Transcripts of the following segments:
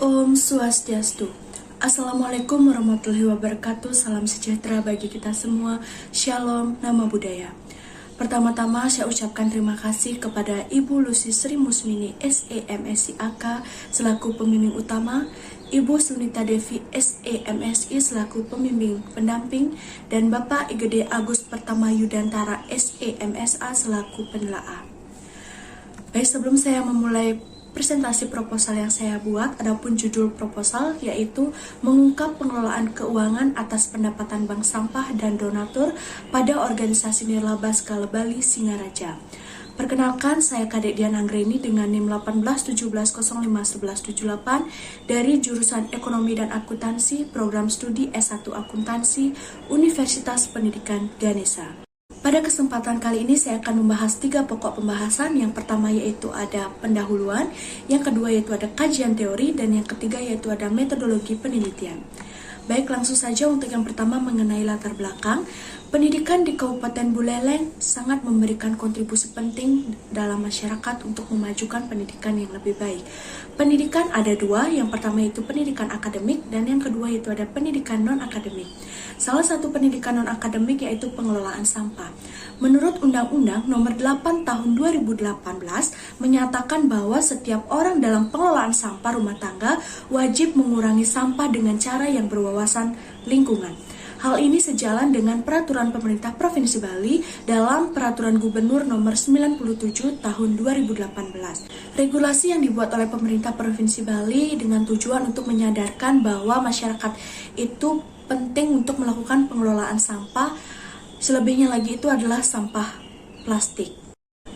Om Swastiastu. Assalamualaikum warahmatullahi wabarakatuh. Salam sejahtera bagi kita semua. Shalom, nama budaya. Pertama-tama saya ucapkan terima kasih kepada Ibu Lucy Sri Musmini SEMSI AK selaku pembimbing utama, Ibu Sunita Devi SEMSI selaku pembimbing pendamping, dan Bapak IGD Agus Pertama Yudantara SEMSA selaku penelaah. Baik, sebelum saya memulai presentasi proposal yang saya buat, adapun judul proposal yaitu mengungkap pengelolaan keuangan atas pendapatan bank sampah dan donatur pada organisasi nirlaba skala Bali Singaraja. Perkenalkan, saya Kadek Dian Anggreni dengan NIM 1817051178 dari jurusan Ekonomi dan Akuntansi, Program Studi S1 Akuntansi, Universitas Pendidikan Ganesha. Pada kesempatan kali ini saya akan membahas 3 pokok pembahasan. Yang pertama yaitu ada pendahuluan, yang kedua yaitu ada kajian teori, dan yang ketiga yaitu ada metodologi penelitian. Baik, langsung saja untuk yang pertama mengenai latar belakang. Pendidikan di Kabupaten Buleleng sangat memberikan kontribusi penting dalam masyarakat untuk memajukan pendidikan yang lebih baik. Pendidikan ada 2, yang pertama yaitu pendidikan akademik dan yang kedua yaitu ada pendidikan non-akademik. Salah satu pendidikan non-akademik yaitu pengelolaan sampah. Menurut Undang-Undang Nomor 8 Tahun 2018 menyatakan bahwa setiap orang dalam pengelolaan sampah rumah tangga wajib mengurangi sampah dengan cara yang berwawasan lingkungan. Hal ini sejalan dengan peraturan pemerintah Provinsi Bali dalam Peraturan Gubernur Nomor 97 Tahun 2018. Regulasi yang dibuat oleh pemerintah Provinsi Bali dengan tujuan untuk menyadarkan bahwa masyarakat itu penting untuk melakukan pengelolaan sampah. Selebihnya lagi itu adalah sampah plastik.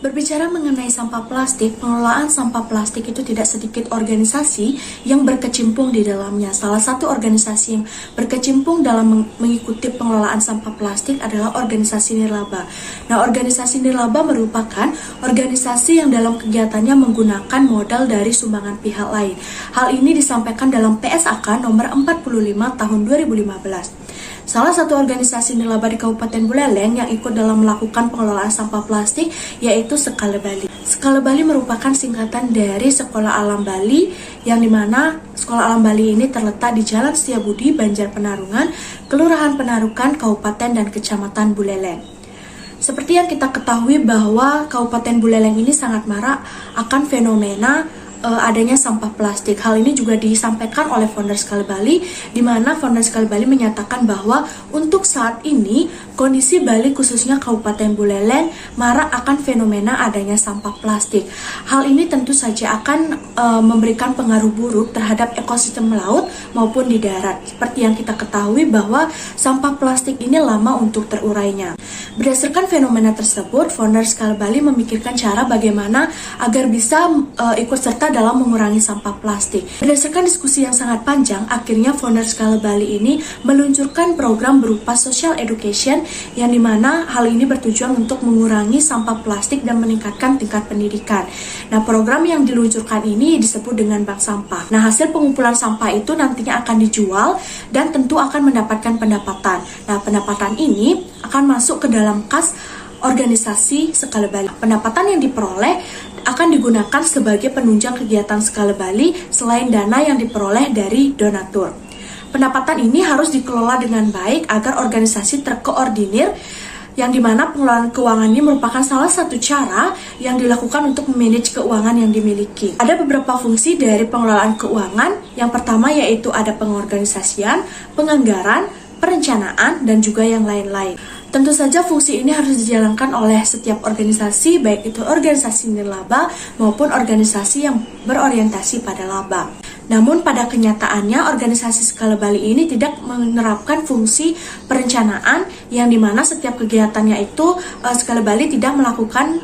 Berbicara mengenai sampah plastik, pengelolaan sampah plastik itu tidak sedikit organisasi yang berkecimpung di dalamnya. Salah satu organisasi yang berkecimpung dalam mengikuti pengelolaan sampah plastik adalah organisasi nirlaba. Nah, organisasi nirlaba merupakan organisasi yang dalam kegiatannya menggunakan modal dari sumbangan pihak lain. Hal ini disampaikan dalam PSAK nomor 45 tahun 2015. Salah satu organisasi nirlaba di Kabupaten Buleleng yang ikut dalam melakukan pengelolaan sampah plastik yaitu Skala Bali. Skala Bali merupakan singkatan dari Sekolah Alam Bali, yang dimana Sekolah Alam Bali ini terletak di Jalan Setiabudi, Banjar Penarungan, Kelurahan Penarukan, Kabupaten dan Kecamatan Buleleng. Seperti yang kita ketahui bahwa Kabupaten Buleleng ini sangat marak akan fenomena adanya sampah plastik. Hal ini juga disampaikan oleh founder Skala Bali, di mana founder Skala Bali menyatakan bahwa untuk saat ini kondisi Bali khususnya Kabupaten Buleleng marak akan fenomena adanya sampah plastik. Hal ini tentu saja akan memberikan pengaruh buruk terhadap ekosistem laut maupun di darat. Seperti yang kita ketahui bahwa sampah plastik ini lama untuk terurainya. Berdasarkan fenomena tersebut, founder Skala Bali memikirkan cara bagaimana agar bisa ikut serta dalam mengurangi sampah plastik. Berdasarkan diskusi yang sangat panjang, akhirnya founder Skala Bali ini meluncurkan program berupa social education, yang dimana hal ini bertujuan untuk mengurangi sampah plastik dan meningkatkan tingkat pendidikan. Nah, program yang diluncurkan ini disebut dengan bank sampah. Nah, hasil pengumpulan sampah itu nantinya akan dijual dan tentu akan mendapatkan pendapatan. Nah, pendapatan ini akan masuk ke dalam kas organisasi Skala Bali. Pendapatan yang diperoleh akan digunakan sebagai penunjang kegiatan Skala Bali selain dana yang diperoleh dari donatur. Pendapatan ini harus dikelola dengan baik agar organisasi terkoordinir, yang dimana pengelolaan keuangan ini merupakan salah satu cara yang dilakukan untuk memanage keuangan yang dimiliki. Ada beberapa fungsi dari pengelolaan keuangan. Yang pertama yaitu ada pengorganisasian, penganggaran, perencanaan, dan juga yang lain-lain. Tentu saja fungsi ini harus dijalankan oleh setiap organisasi, baik itu organisasi nirlaba maupun organisasi yang berorientasi pada laba. Namun pada kenyataannya organisasi Skala Bali ini tidak menerapkan fungsi perencanaan, yang dimana setiap kegiatannya itu Skala Bali tidak melakukan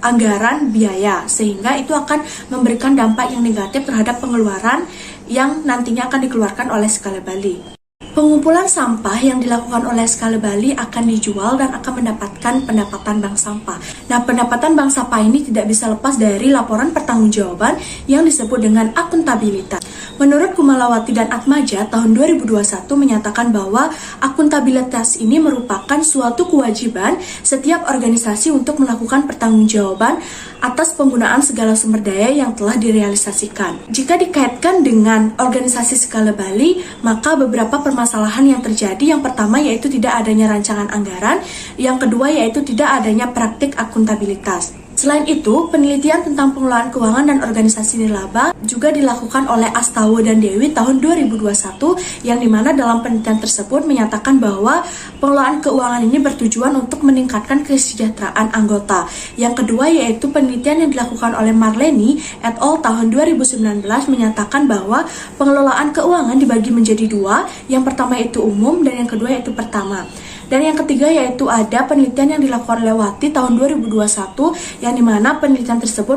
anggaran biaya, sehingga itu akan memberikan dampak yang negatif terhadap pengeluaran yang nantinya akan dikeluarkan oleh Skala Bali. Pengumpulan sampah yang dilakukan oleh Skala Bali akan dijual dan akan mendapatkan pendapatan bank sampah. Nah, pendapatan bank sampah ini tidak bisa lepas dari laporan pertanggungjawaban yang disebut dengan akuntabilitas. Menurut Kumalawati dan Atmaja, tahun 2021 menyatakan bahwa akuntabilitas ini merupakan suatu kewajiban setiap organisasi untuk melakukan pertanggungjawaban atas penggunaan segala sumber daya yang telah direalisasikan. Jika dikaitkan dengan organisasi skala Bali, maka beberapa permasalahan yang terjadi, yang pertama yaitu tidak adanya rancangan anggaran, yang kedua yaitu tidak adanya praktik akuntabilitas. Selain itu, penelitian tentang pengelolaan keuangan dan organisasi nirlaba juga dilakukan oleh Astawa dan Dewi tahun 2021, yang dimana dalam penelitian tersebut menyatakan bahwa pengelolaan keuangan ini bertujuan untuk meningkatkan kesejahteraan anggota. Yang kedua yaitu penelitian yang dilakukan oleh Marleni et al. Tahun 2019 menyatakan bahwa pengelolaan keuangan dibagi menjadi dua, yang pertama itu umum dan yang kedua yaitu pertama. Dan yang ketiga yaitu ada penelitian yang dilakukan oleh Wati tahun 2021, yang dimana penelitian tersebut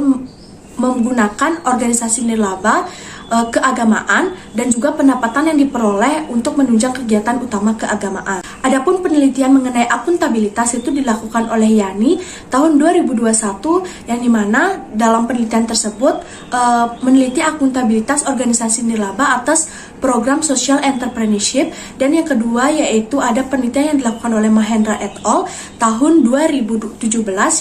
menggunakan organisasi nirlaba, keagamaan, dan juga pendapatan yang diperoleh untuk menunjang kegiatan utama keagamaan. Adapun penelitian mengenai akuntabilitas itu dilakukan oleh Yani tahun 2021, yang dimana dalam penelitian tersebut meneliti akuntabilitas organisasi nirlaba atas program social entrepreneurship. Dan yang kedua yaitu ada penelitian yang dilakukan oleh Mahendra et al. Tahun 2017,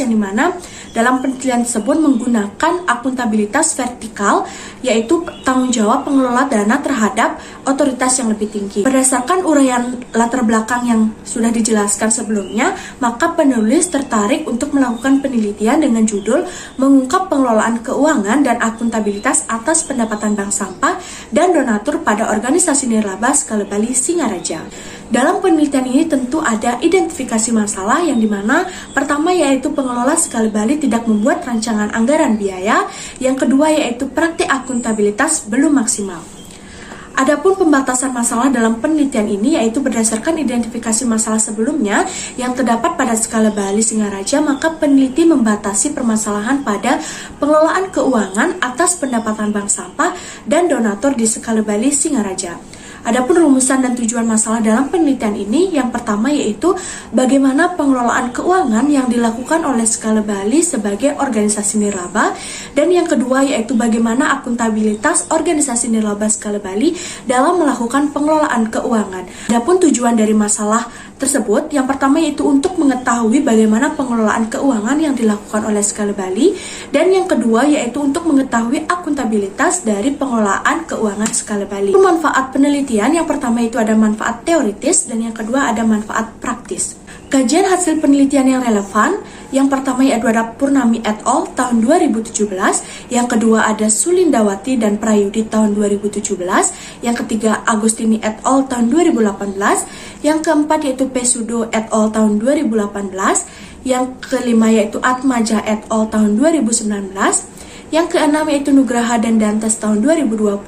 yang dimana dalam penelitian tersebut menggunakan akuntabilitas vertikal, yaitu tanggung jawab pengelola dana terhadap otoritas yang lebih tinggi. Berdasarkan uraian latar belakang yang sudah dijelaskan sebelumnya, maka penulis tertarik untuk melakukan penelitian dengan judul Mengungkap Pengelolaan Keuangan dan Akuntabilitas atas Pendapatan Bank Sampah dan Donatur pada Organisasi Nirlaba Skala Bali Singaraja. Dalam penelitian ini tentu ada identifikasi masalah, yang dimana pertama yaitu pengelola Skala Bali tidak membuat rancangan anggaran biaya, yang kedua yaitu praktik akuntabilitas belum maksimal. Adapun pembatasan masalah dalam penelitian ini yaitu berdasarkan identifikasi masalah sebelumnya yang terdapat pada Skala Bali Singaraja, maka peneliti membatasi permasalahan pada pengelolaan keuangan atas pendapatan bank sampah dan donatur di Skala Bali Singaraja. Adapun rumusan dan tujuan masalah dalam penelitian ini, yang pertama yaitu bagaimana pengelolaan keuangan yang dilakukan oleh Skala Bali sebagai organisasi nirlaba, dan yang kedua yaitu bagaimana akuntabilitas organisasi nirlaba Skala Bali dalam melakukan pengelolaan keuangan. Adapun tujuan dari masalah tersebut, yang pertama yaitu untuk mengetahui bagaimana pengelolaan keuangan yang dilakukan oleh Skala Bali, dan yang kedua yaitu untuk mengetahui akuntabilitas dari pengelolaan keuangan Skala Bali. Manfaat penelitian, yang pertama itu ada manfaat teoritis dan yang kedua ada manfaat praktis. Kajian hasil penelitian yang relevan, yang pertama yaitu ada Purnami et al. Tahun 2017, yang kedua ada Sulindawati dan Prayudi tahun 2017, yang ketiga Agustini et al. Tahun 2018, yang keempat yaitu Pesudo et al. Tahun 2018, yang kelima yaitu Atmaja et al. Tahun 2019, yang keenam yaitu Nugraha dan Dantes tahun 2020,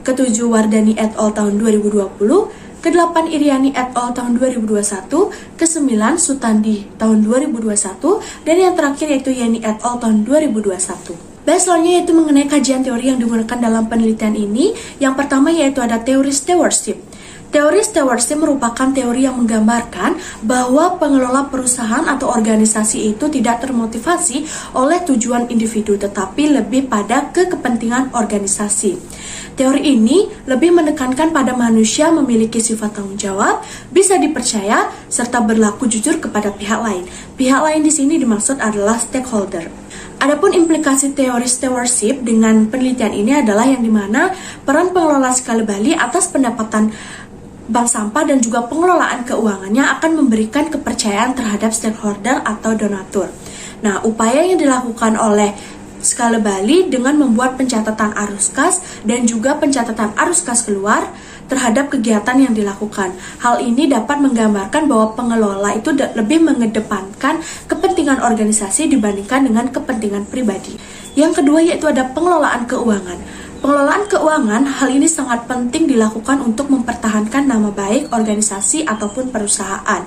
ketujuh Wardani et al. Tahun 2020, ke-8 Iriani et al. Tahun 2021, ke-9 Sutandi tahun 2021, dan yang terakhir yaitu Yeni et al. Tahun 2021. Baik, selanjutnya yaitu mengenai kajian teori yang digunakan dalam penelitian ini. Yang pertama yaitu ada teori stewardship. Teori stewardship merupakan teori yang menggambarkan bahwa pengelola perusahaan atau organisasi itu tidak termotivasi oleh tujuan individu, tetapi lebih pada kepentingan organisasi. Teori ini lebih menekankan pada manusia memiliki sifat tanggung jawab, bisa dipercaya, serta berlaku jujur kepada pihak lain. Pihak lain di sini dimaksud adalah stakeholder. Adapun implikasi teori stewardship dengan penelitian ini adalah yang dimana peran pengelola Skala Bali atas pendapatan bank sampah dan juga pengelolaan keuangannya akan memberikan kepercayaan terhadap stakeholder atau donatur. Nah, upaya yang dilakukan oleh Skala Bali dengan membuat pencatatan arus kas dan juga pencatatan arus kas keluar terhadap kegiatan yang dilakukan. Hal ini dapat menggambarkan bahwa pengelola itu lebih mengedepankan kepentingan organisasi dibandingkan dengan kepentingan pribadi. Yang kedua yaitu ada pengelolaan keuangan. Pengelolaan keuangan, hal ini sangat penting dilakukan untuk mempertahankan nama baik organisasi ataupun perusahaan.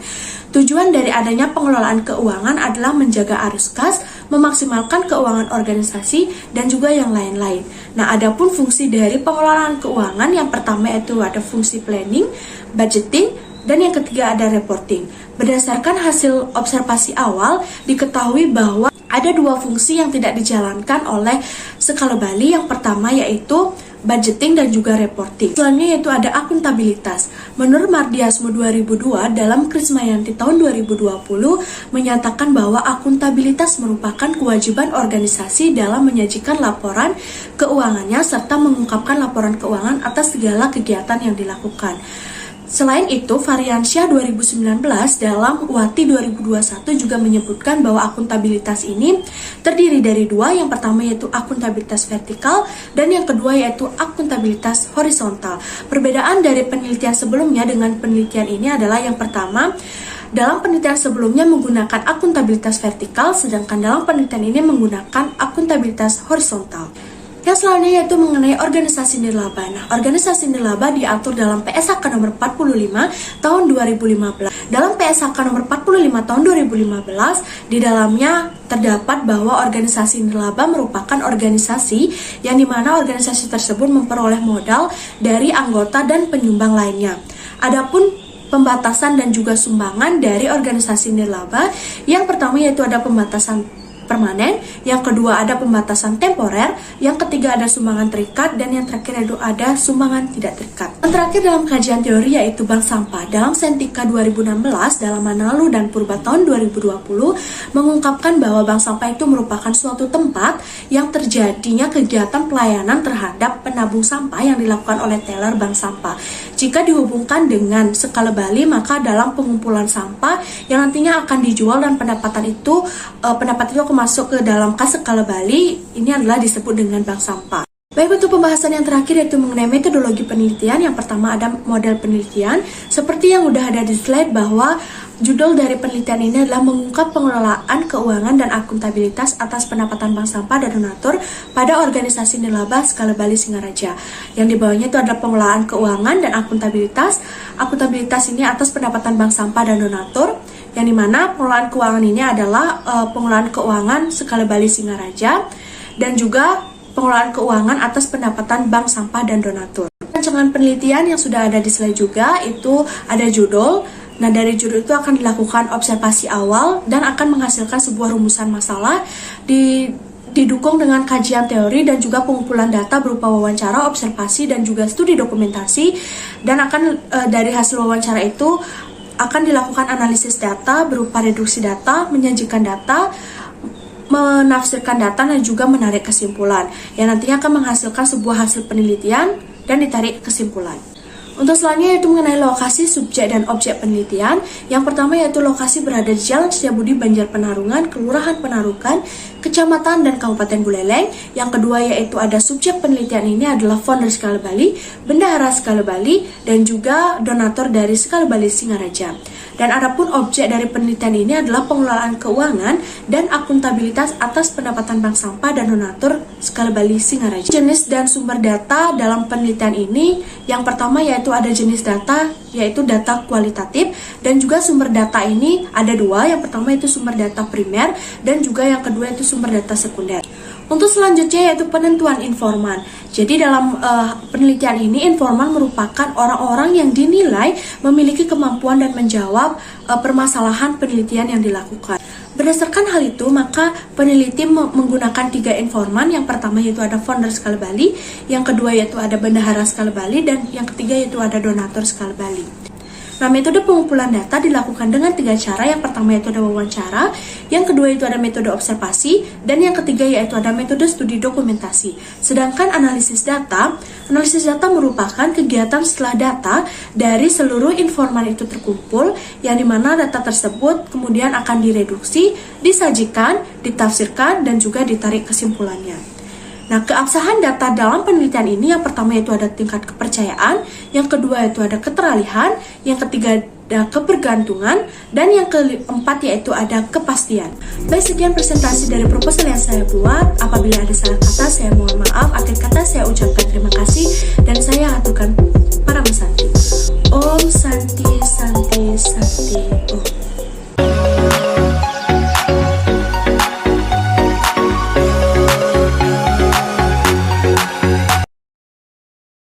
Tujuan dari adanya pengelolaan keuangan adalah menjaga arus kas, memaksimalkan keuangan organisasi, dan juga yang lain-lain. Nah, adapun fungsi dari pengelolaan keuangan, yang pertama itu ada fungsi planning, budgeting, dan yang ketiga ada reporting. Berdasarkan hasil observasi awal, diketahui bahwa ada dua fungsi yang tidak dijalankan oleh Skala Bali. Yang pertama yaitu budgeting, dan juga reporting. Selanjutnya yaitu ada akuntabilitas. Menurut Mardiasmo 2002, dalam Krismayanti tahun 2020 menyatakan bahwa akuntabilitas merupakan kewajiban organisasi dalam menyajikan laporan keuangannya serta mengungkapkan laporan keuangan atas segala kegiatan yang dilakukan. Selain itu, Variansyah 2019 dalam UATI 2021 juga menyebutkan bahwa akuntabilitas ini terdiri dari dua. Yang pertama yaitu akuntabilitas vertikal dan yang kedua yaitu akuntabilitas horizontal. Perbedaan dari penelitian sebelumnya dengan penelitian ini adalah yang pertama, dalam penelitian sebelumnya menggunakan akuntabilitas vertikal, sedangkan dalam penelitian ini menggunakan akuntabilitas horizontal. Yang selanjutnya yaitu mengenai organisasi nirlaba. Nah, organisasi nirlaba diatur dalam PSHK nomor 45 tahun 2015. Dalam PSHK nomor 45 tahun 2015, di dalamnya terdapat bahwa organisasi nirlaba merupakan organisasi yang dimana organisasi tersebut memperoleh modal dari anggota dan penyumbang lainnya. Adapun pembatasan dan juga sumbangan dari organisasi nirlaba, yang pertama yaitu ada pembatasan permanen, yang kedua ada pembatasan temporer, yang ketiga ada sumbangan terikat, dan yang terakhir yaitu ada sumbangan tidak terikat. Yang terakhir dalam kajian teori yaitu bank sampah. Dalam Sentika 2016 dalam Manalu dan Purba tahun 2020 mengungkapkan bahwa bank sampah itu merupakan suatu tempat yang terjadinya kegiatan pelayanan terhadap penabung sampah yang dilakukan oleh teller bank sampah. Jika dihubungkan dengan skala Bali, maka dalam pengumpulan sampah yang nantinya akan dijual dan pendapat itu akan masuk ke dalam kas skala Bali, ini adalah disebut dengan bank sampah. Baik, untuk pembahasan yang terakhir yaitu mengenai metodologi penelitian. Yang pertama ada model penelitian. Seperti yang udah ada di slide bahwa judul dari penelitian ini adalah mengungkap pengelolaan keuangan dan akuntabilitas atas pendapatan bank sampah dan donatur pada organisasi nirlaba skala Bali Singaraja. Yang di bawahnya itu adalah pengelolaan keuangan dan akuntabilitas. Akuntabilitas ini atas pendapatan bank sampah dan donatur, yang dimana pengelolaan keuangan ini adalah pengelolaan keuangan skala Bali Singaraja dan juga pengelolaan keuangan atas pendapatan bank sampah dan donatur. Rancangan penelitian yang sudah ada di slide juga itu ada judul. Nah, dari judul itu akan dilakukan observasi awal dan akan menghasilkan sebuah rumusan masalah didukung dengan kajian teori dan juga pengumpulan data berupa wawancara, observasi, dan juga studi dokumentasi. Dan akan dari hasil wawancara itu akan dilakukan analisis data berupa reduksi data, menyajikan data, menafsirkan data, dan juga menarik kesimpulan yang nantinya akan menghasilkan sebuah hasil penelitian dan ditarik kesimpulan. Untuk selanjutnya yaitu mengenai lokasi, subjek, dan objek penelitian. Yang pertama yaitu lokasi berada di Jalan Setiabudi, Banjar Penarungan, Kelurahan Penarukan, Kecamatan dan Kabupaten Buleleng. Yang kedua yaitu ada subjek penelitian ini adalah founder skala Bali, bendahara skala Bali, dan juga donatur dari skala Bali Singaraja. Dan adapun objek dari penelitian ini adalah pengelolaan keuangan dan akuntabilitas atas pendapatan bank sampah dan donatur skala Bali Singaraja. Jenis dan sumber data dalam penelitian ini, yang pertama yaitu ada jenis data, yaitu data kualitatif, dan juga sumber data ini ada dua. Yang pertama itu sumber data primer dan juga yang kedua itu sumber data sekunder. Untuk selanjutnya yaitu penentuan informan. Jadi dalam penelitian ini informan merupakan orang-orang yang dinilai memiliki kemampuan dan menjawab permasalahan penelitian yang dilakukan. Berdasarkan hal itu, maka peneliti menggunakan 3 informan. Yang pertama yaitu ada founder skala Bali, yang kedua yaitu ada bendahara skala Bali, dan yang ketiga yaitu ada donatur skala Bali. Nah, metode pengumpulan data dilakukan dengan 3 cara. Yang pertama yaitu ada wawancara, yang kedua itu ada metode observasi, dan yang ketiga yaitu ada metode studi dokumentasi. Sedangkan analisis data merupakan kegiatan setelah data dari seluruh informan itu terkumpul, yang dimana data tersebut kemudian akan direduksi, disajikan, ditafsirkan, dan juga ditarik kesimpulannya. Nah, keabsahan data dalam penelitian ini yang pertama yaitu ada tingkat kepercayaan, yang kedua yaitu ada keteralihan, yang ketiga ada kebergantungan, dan yang keempat yaitu ada kepastian. Baik, sekian presentasi dari proposal yang saya buat. Apabila ada salah kata, saya mohon maaf. Akhir kata saya ucapkan terima kasih dan saya aturkan para peserta.